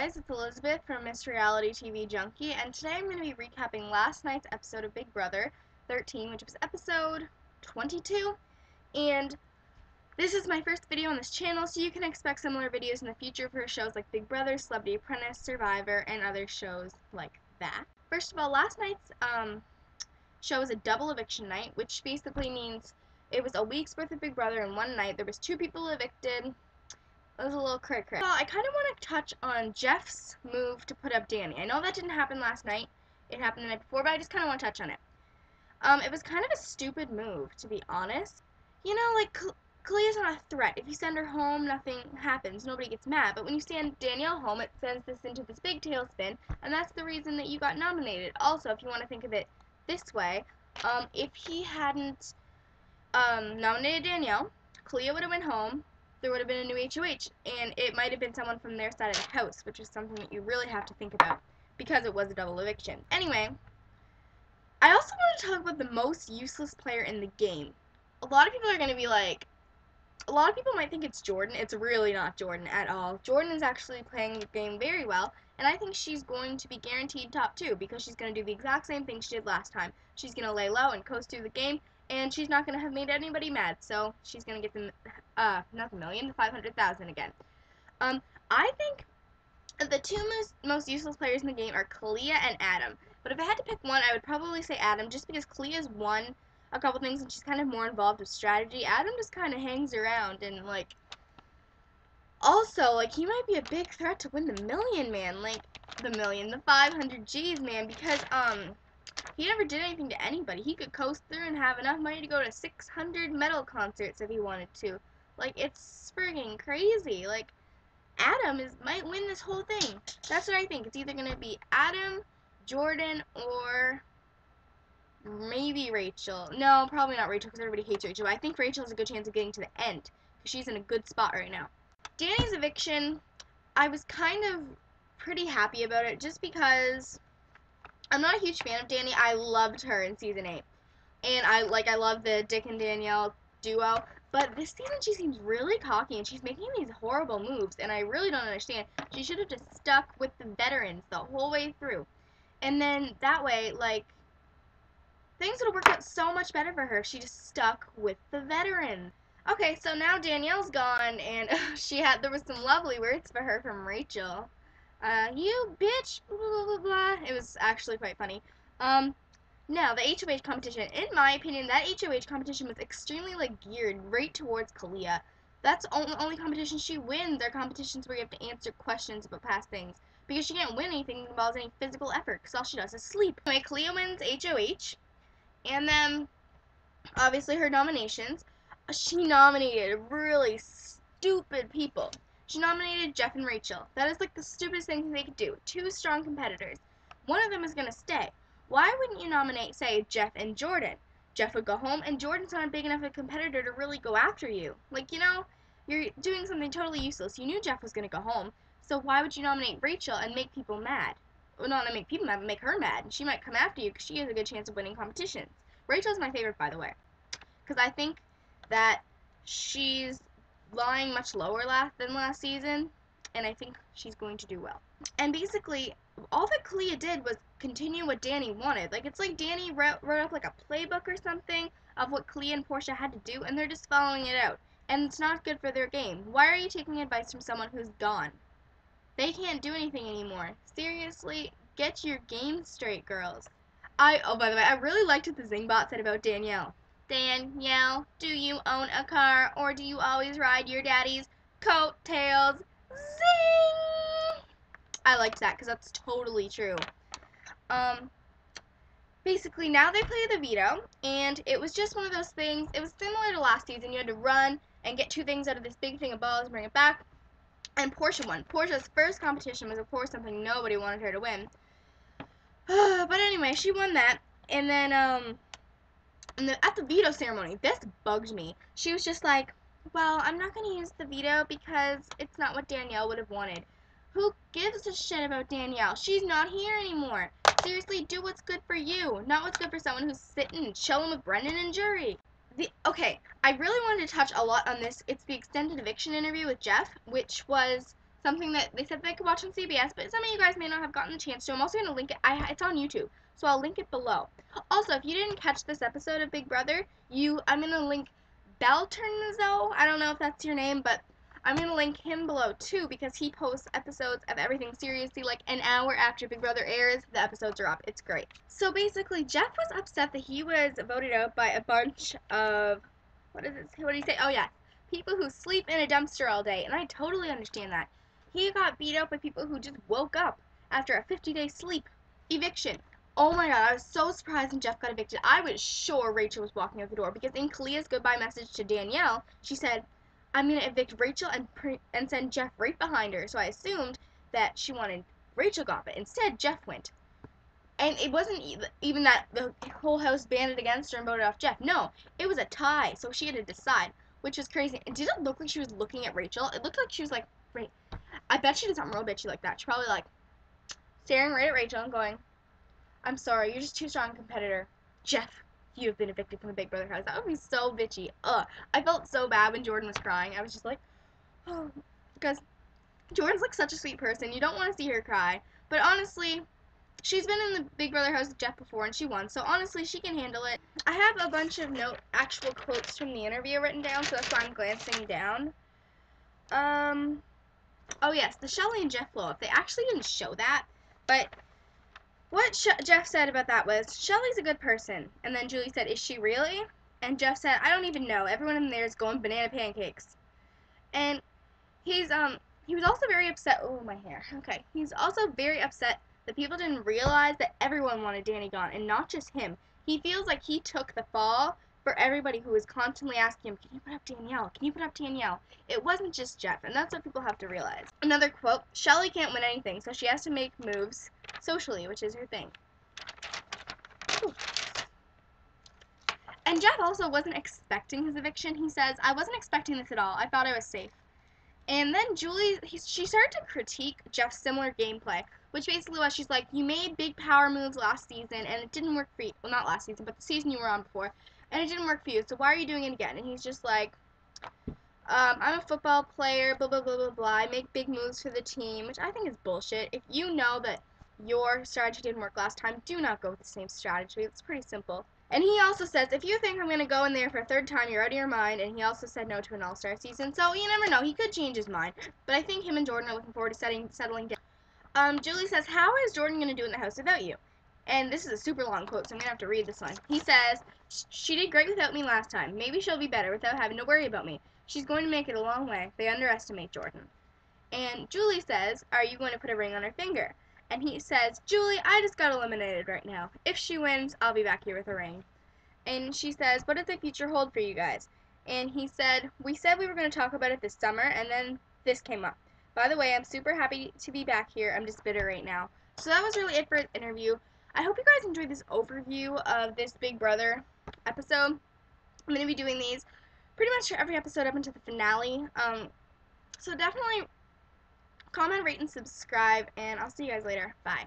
guys, it's Elizabeth from MissRealityTVJunkie, and today I'm going to be recapping last night's episode of Big Brother 13, which was episode 22, and this is my first video on this channel, so you can expect similar videos in the future for shows like Big Brother, Celebrity Apprentice, Survivor, and other shows like that. First of all, last night's show was a double eviction night, which basically means it was a week's worth of Big Brother in one night. There was 2 people evicted. It was a little cray-cray. Well, I kind of want to touch on Jeff's move to put up Danny. I know that didn't happen last night. It happened the night before, but I just kind of want to touch on it. It was kind of a stupid move, to be honest. You know, like, Kalia's not a threat. If you send her home, nothing happens. Nobody gets mad. But when you send Danielle home, it sends this into this big tailspin, and that's the reason that you got nominated. Also, if you want to think of it this way, if he hadn't nominated Danielle, Kalia would have went home. There would have been a new HOH, and it might have been someone from their side of the house, which is something that you really have to think about, because it was a double eviction. Anyway, I also want to talk about the most useless player in the game. A lot of people are going to be like, a lot of people might think it's Jordan. It's really not Jordan at all. Jordan is actually playing the game very well, and I think she's going to be guaranteed top 2, because she's going to do the exact same thing she did last time. She's going to lay low and coast through the game, and she's not going to have made anybody mad, so she's going to get the, not the million, the 500,000 again. I think the 2 most useless players in the game are Kalia and Adam, but if I had to pick one, I would probably say Adam, just because Kalia's won a couple things, and she's kind of more involved with strategy. Adam just kind of hangs around, and, like, also, like, he might be a big threat to win the million, man, like, the 500 G's, man, because, he never did anything to anybody. He could coast through and have enough money to go to 600 metal concerts if he wanted to. Like, it's friggin' crazy. Like, Adam might win this whole thing. That's what I think. It's either going to be Adam, Jordan, or maybe Rachel. No, probably not Rachel, because everybody hates Rachel. But I think Rachel has a good chance of getting to the end, because she's in a good spot right now. Danny's eviction, I was kind of pretty happy about it, just because I'm not a huge fan of Danny. I loved her in season 8, and I love the Dick and Danielle duo, but this season she seems really cocky, and she's making these horrible moves, and I really don't understand. She should have just stuck with the veterans the whole way through, and then that way, like, things would have worked out so much better for her if she just stuck with the veterans. Okay, so now Danielle's gone, and there was some lovely words for her from Rachel. You bitch, blah, blah, blah, blah. It was actually quite funny. Now, the HOH competition, in my opinion, that HOH competition was extremely, like, geared right towards Kalia. That's the only competition she wins, are competitions where you have to answer questions about past things, because she can't win anything that involves any physical effort, because all she does is sleep. Anyway, Kalia wins HOH, and then, obviously, her nominations. She nominated really stupid people. She nominated Jeff and Rachel. That is, like, the stupidest thing they could do. 2 strong competitors. One of them is going to stay. Why wouldn't you nominate, say, Jeff and Jordan? Jeff would go home, and Jordan's not a big enough a competitor to really go after you. Like, you know, you're doing something totally useless. You knew Jeff was going to go home, so why would you nominate Rachel and make people mad? Well, not make people mad, but make her mad. She might come after you because she has a good chance of winning competitions. Rachel's my favorite, by the way, because I think that she's lying much lower than last season, and I think she's going to do well. And basically, all that Kalia did was continue what Danny wanted. Like, it's like Danny wrote up like a playbook or something of what Kalia and Portia had to do, and they're just following it out. And it's not good for their game. Why are you taking advice from someone who's gone? They can't do anything anymore. Seriously, get your game straight, girls. Oh, by the way, I really liked what the Zingbot said about Danielle. Danielle, do you own a car, or do you always ride your daddy's coattails? Zing! I liked that, because that's totally true. Basically, now they play the veto, and it was just one of those things. It was similar to last season. You had to run and get 2 things out of this big thing of balls and bring it back, and Portia won. Portia's first competition was, of course, something nobody wanted her to win. But anyway, she won that, and then, at the veto ceremony, this bugged me. She was just like, well, I'm not going to use the veto because it's not what Danielle would have wanted. Who gives a shit about Danielle? She's not here anymore. Seriously, do what's good for you, not what's good for someone who's sitting and chilling with Brendan and Jury. Okay, I really wanted to touch a lot on this. It's the extended eviction interview with Jeff, which was something that they said they could watch on CBS, but some of you guys may not have gotten the chance to. I'm also going to link it. It's on YouTube, so I'll link it below. Also, if you didn't catch this episode of Big Brother, I'm going to link Belternazo. I don't know if that's your name, but I'm going to link him below too, because he posts episodes of Everything Seriously like an hour after Big Brother airs. The episodes are up. It's great. So basically, Jeff was upset that he was voted out by a bunch of, what did he say? Oh yeah, people who sleep in a dumpster all day, and I totally understand that. He got beat out by people who just woke up after a 50-day sleep eviction. Oh my god, I was so surprised when Jeff got evicted. I was sure Rachel was walking out the door, because in Kalia's goodbye message to Danielle, she said, I'm going to evict Rachel and send Jeff right behind her. So I assumed that she wanted Rachel gone, but instead Jeff went. And it wasn't even that the whole house banded against her and voted off Jeff. No, it was a tie, so she had to decide, which was crazy. It didn't look like she was looking at Rachel. It looked like she was like, right. I bet she did something real bitchy like that. She probably like staring right at Rachel and going, I'm sorry, you're just too strong a competitor. Jeff, you have been evicted from the Big Brother house. That would be so bitchy. I felt so bad when Jordan was crying. I was just like, oh, because Jordan's like such a sweet person. You don't want to see her cry. But honestly, she's been in the Big Brother house with Jeff before and she won. So honestly, she can handle it. I have a bunch of actual quotes from the interview written down, so that's why I'm glancing down. Oh yes, the Shelly and Jeff blow up. They actually didn't show that, but what Jeff said about that was, Shelly's a good person. And then Julie said, is she really? And Jeff said, I don't even know. Everyone in there is going banana pancakes. And he was also very upset. Oh, my hair. Okay. He's also very upset that people didn't realize that everyone wanted Danny gone and not just him. He feels like he took the fall for everybody who was constantly asking him, can you put up Danielle? Can you put up Danielle? It wasn't just Jeff, and that's what people have to realize. Another quote, Shelly can't win anything, so she has to make moves socially, which is her thing. Ooh. And Jeff also wasn't expecting his eviction. He says, I wasn't expecting this at all. I thought I was safe. And then she started to critique Jeff's similar gameplay, which basically was, she's like, you made big power moves last season, and it didn't work for you. Well, not last season, but the season you were on before. And it didn't work for you, so why are you doing it again? And he's just like, I'm a football player, blah, blah, blah, blah, blah. I make big moves for the team, which I think is bullshit. If you know that your strategy didn't work last time, do not go with the same strategy. It's pretty simple. And he also says, if you think I'm going to go in there for a third time, you're out of your mind. And he also said no to an all-star season. So you never know. He could change his mind. But I think him and Jordan are looking forward to settling down. Julie says, how is Jordan going to do in the house without you? And this is a super long quote, so I'm going to have to read this one. He says, she did great without me last time. Maybe she'll be better without having to worry about me. She's going to make it a long way. They underestimate Jordan. And Julie says, are you going to put a ring on her finger? And he says, Julie, I just got eliminated right now. If she wins, I'll be back here with a ring. And she says, what does the future hold for you guys? And he said, we said we were going to talk about it this summer, and then this came up. By the way, I'm super happy to be back here. I'm just bitter right now. So that was really it for his interview. I hope you guys enjoyed this overview of this Big Brother episode. I'm going to be doing these pretty much for every episode up until the finale. So definitely comment, rate, and subscribe, and I'll see you guys later. Bye.